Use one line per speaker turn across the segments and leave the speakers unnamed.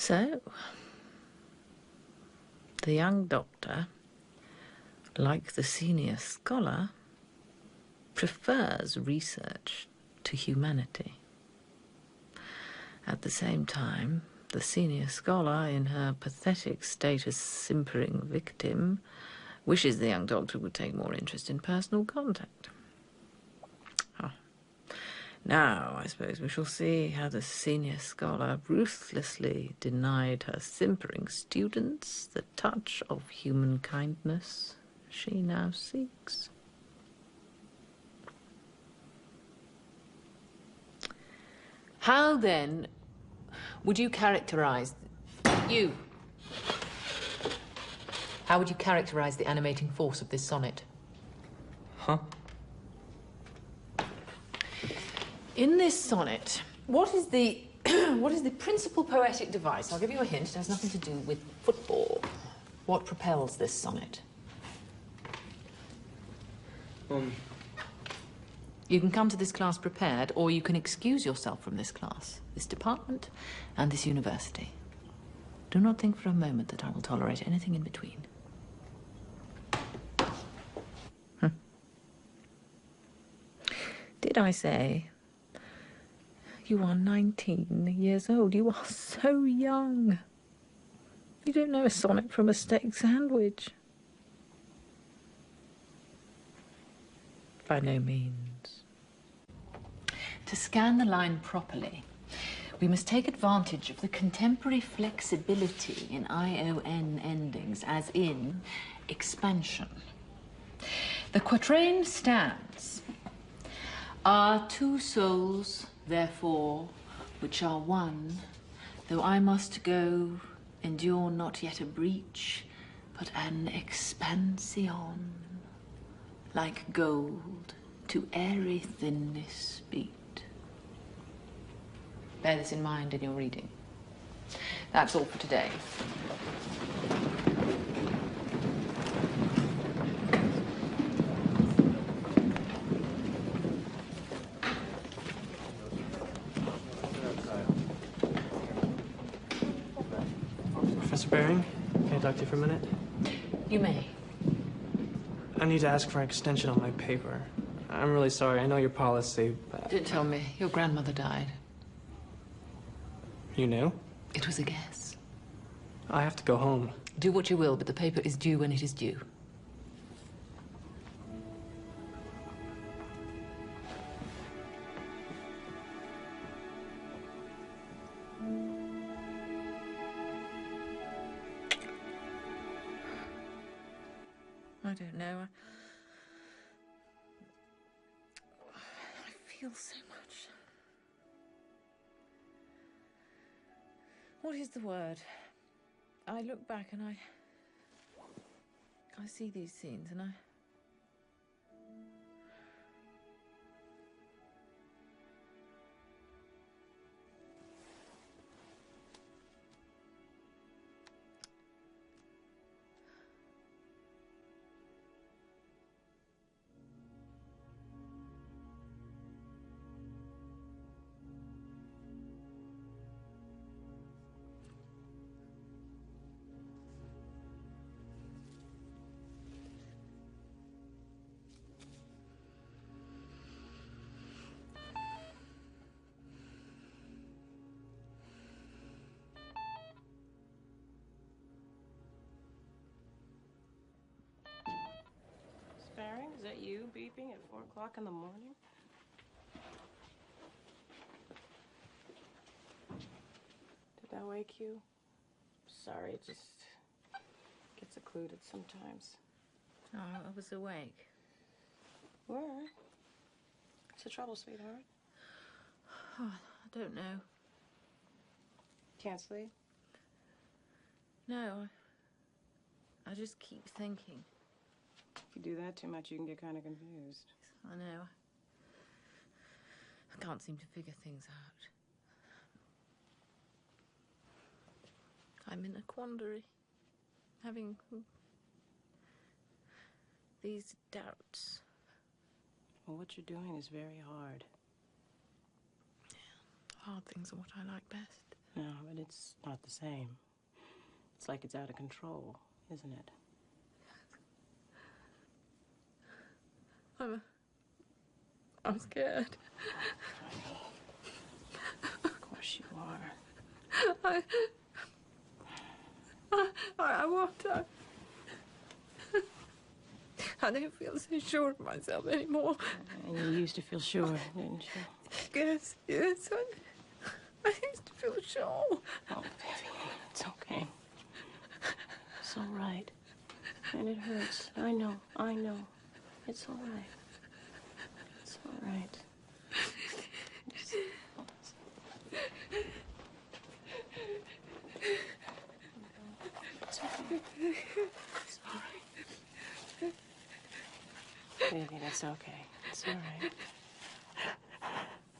So, the young doctor, like the senior scholar, prefers research to humanity. At the same time, the senior scholar, in her pathetic state as simpering victim, wishes the young doctor would take more interest in personal contact. Oh. Now, I suppose we shall see how the senior scholar ruthlessly denied her simpering students the touch of human kindness she now seeks. How, then, would you characterize... How would you characterize the animating force of this sonnet?
Huh?
In this sonnet, what is the principal poetic device? I'll give you a hint. It has nothing to do with football. What propels this sonnet? You can come to this class prepared, or you can excuse yourself from this class, this department, and this university. Do not think for a moment that I will tolerate anything in between. Did I say you are 19 years old? You are so young. You don't know a sonnet from a steak sandwich. By no means. To scan the line properly, we must take advantage of the contemporary flexibility in ION endings, as in expansion. The quatrain stands: Are two souls, therefore, which are one, though I must go, endure not yet a breach, but an expansion, like gold to airy thinness beat. Bear this in mind in your reading. That's all for today.
Professor Baring, can I talk to you for a minute?
You may.
I need to ask for an extension on my paper. I'm really sorry. I know your policy, but...
Don't tell me. Your grandmother died.
You knew?
It was a guess.
I have to go home.
Do what you will, but the paper is due when it is due. I don't know. I feel so much. What is the word? I look back and I see these scenes and
Baring, is that you beeping at 4 o'clock in the morning? Did that wake you? Sorry, it just gets occluded sometimes.
oh, I was awake.
Where? What's the trouble, sweetheart?
Oh, I don't know.
Can't sleep?
No, I just keep thinking.
If you do that too much, you can get kind of confused.
I know. I can't seem to figure things out. I'm in a quandary, having these doubts.
Well, what you're doing is very hard.
hard things are what I like best.
No, but it's not the same. It's like it's out of control, isn't it?
I'm scared.
Of course you are.
I want to. I don't feel so sure of myself anymore.
And you used to feel sure, didn't you?
Yes. I used to feel sure.
Oh, Vivian, it's okay. It's all right. And it hurts. I know. It's all right. It's all right. It's okay. It's all right. Vivian, it's okay. It's all right.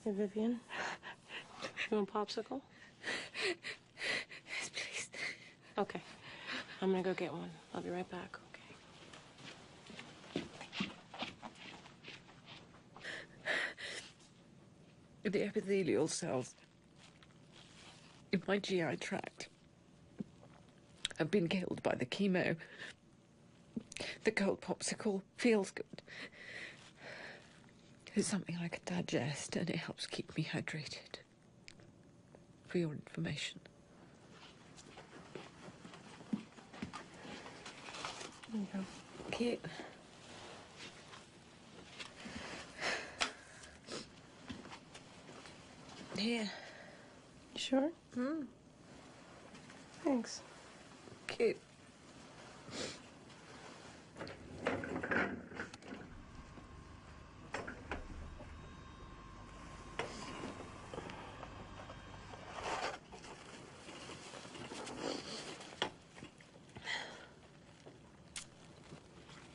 Hey, Vivian. You want a popsicle?
Yes, please.
Okay. I'm gonna go get one. I'll be right back, okay?
The epithelial cells in my GI tract have been killed by the chemo. The cold popsicle feels good. It's something I can digest, and it helps keep me hydrated. For your information.
There you go.
Cute. Here.
You sure? Thanks.
Cute.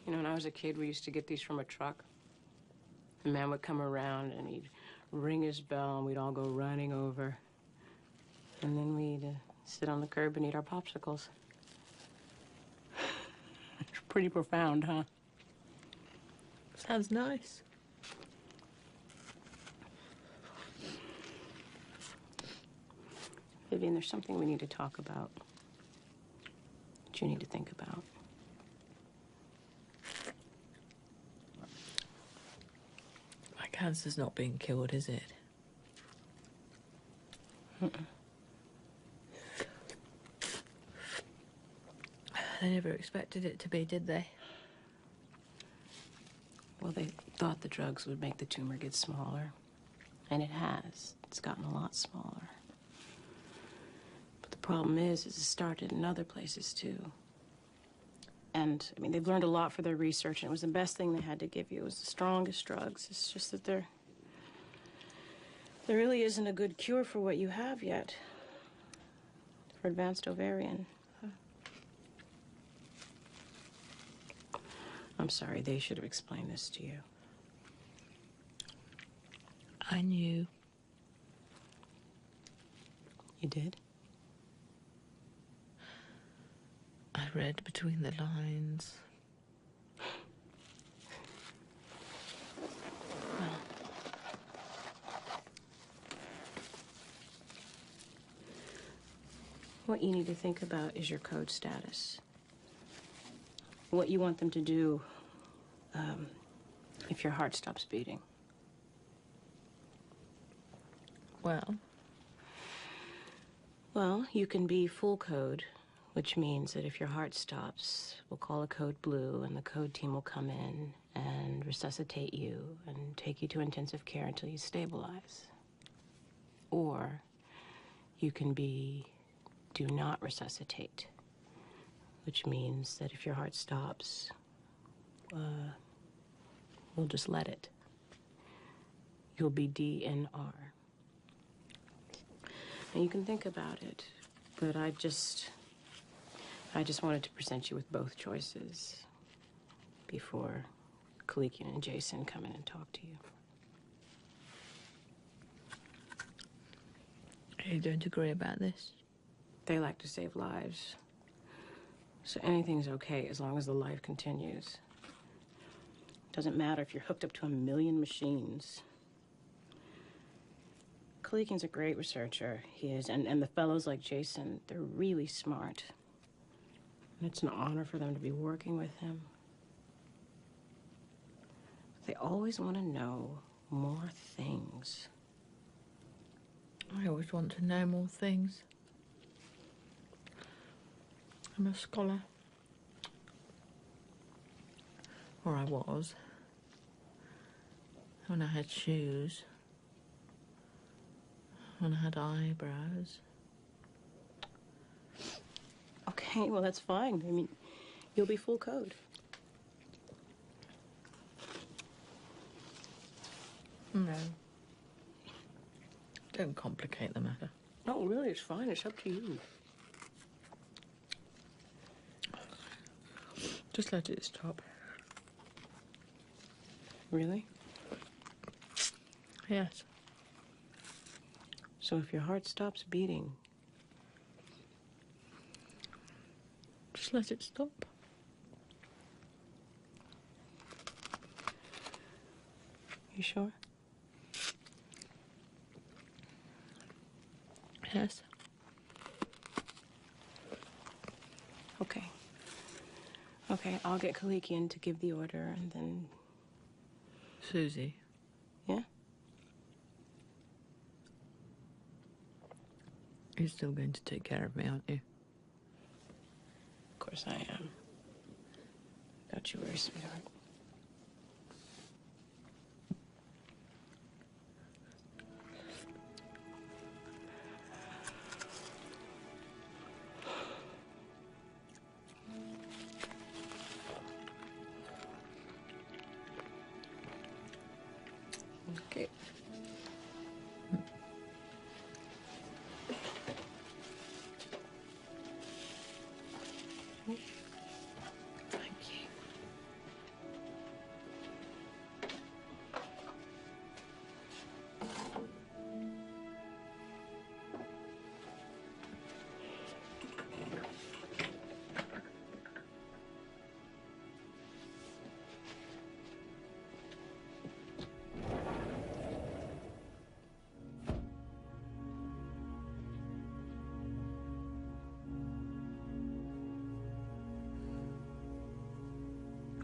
You know, when I was a kid, we used to get these from a truck. The man would come around and he'd ring his bell and we'd all go running over. And then we'd sit on the curb and eat our popsicles. It's pretty profound, huh?
Sounds nice.
Vivian, there's something we need to talk about. That you need to think about.
My cancer's not being cured, is it? They never expected it to be, did they?
Well, they thought the drugs would make the tumor get smaller. And it has. It's gotten a lot smaller. But the problem is it started in other places, too. And, I mean, they've learned a lot for their research, and it was the best thing they had to give you. It was the strongest drugs. It's just that there really isn't a good cure for what you have yet. For advanced ovarian. I'm sorry, they should have explained this to you.
I knew.
You did?
I read between the lines.
Well, what you need to think about is your code status. What you want them to do if your heart stops beating. Well, you can be full code, which means that if your heart stops, we'll call a code blue, and the code team will come in and resuscitate you and take you to intensive care until you stabilize. Or you can be do not resuscitate, which means that if your heart stops, we'll just let it. You'll be DNR. And you can think about it, but I just wanted to present you with both choices before Kalikian and Jason come in and talk to you.
You don't agree about this?
They like to save lives. So anything's okay as long as the life continues. Doesn't matter if you're hooked up to 1 million machines. Kalikin's a great researcher. He is. And the fellows like Jason, they're really smart. And it's an honor for them to be working with him. They always want to know more things.
I always want to know more things. I'm a scholar. Or I was. When I had shoes. When I had eyebrows.
Okay, well, that's fine. I mean, you'll be full code.
No. Don't complicate the matter.
No, really, it's fine. It's up to you.
Just let it stop.
Really?
Yes.
So if your heart stops beating,
Just let it stop.
you sure?
Yes.
Okay. Okay, I'll get Kalikian to give the order, and then...
Susie.
Yeah?
You're still going to take care of me, aren't you?
Of course I am. Don't you worry, sweetheart. Okay.
Thank you.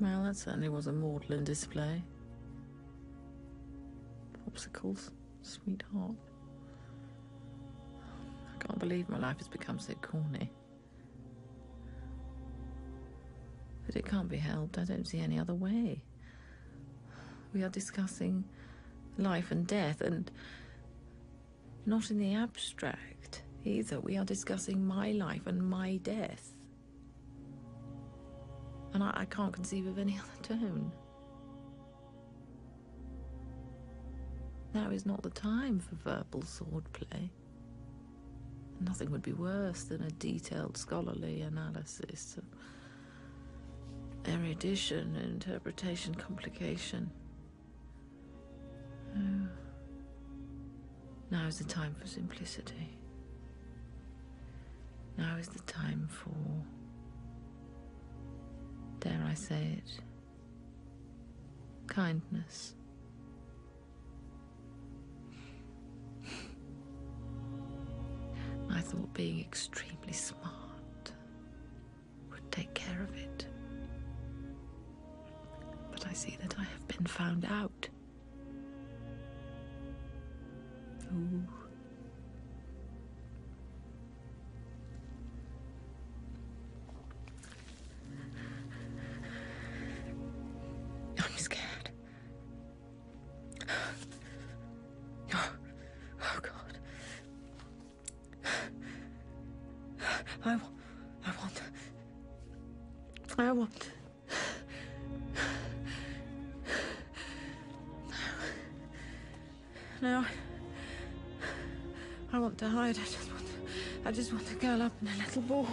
Well, that certainly was a maudlin display. Popsicles, sweetheart. I can't believe my life has become so corny. But it can't be helped. I don't see any other way. We are discussing life and death, and not in the abstract either. We are discussing my life and my death. And I can't conceive of any other tone. Now is not the time for verbal swordplay. Nothing would be worse than a detailed scholarly analysis. Erudition, interpretation, complication. Oh. Now is the time for simplicity. Now is the time for, dare I say it, kindness. I thought being extremely smart would take care of it. But I see that I have been found out. Ooh. I'm scared. Oh, God. I want. No, I want to hide. I just want to curl up in a little ball.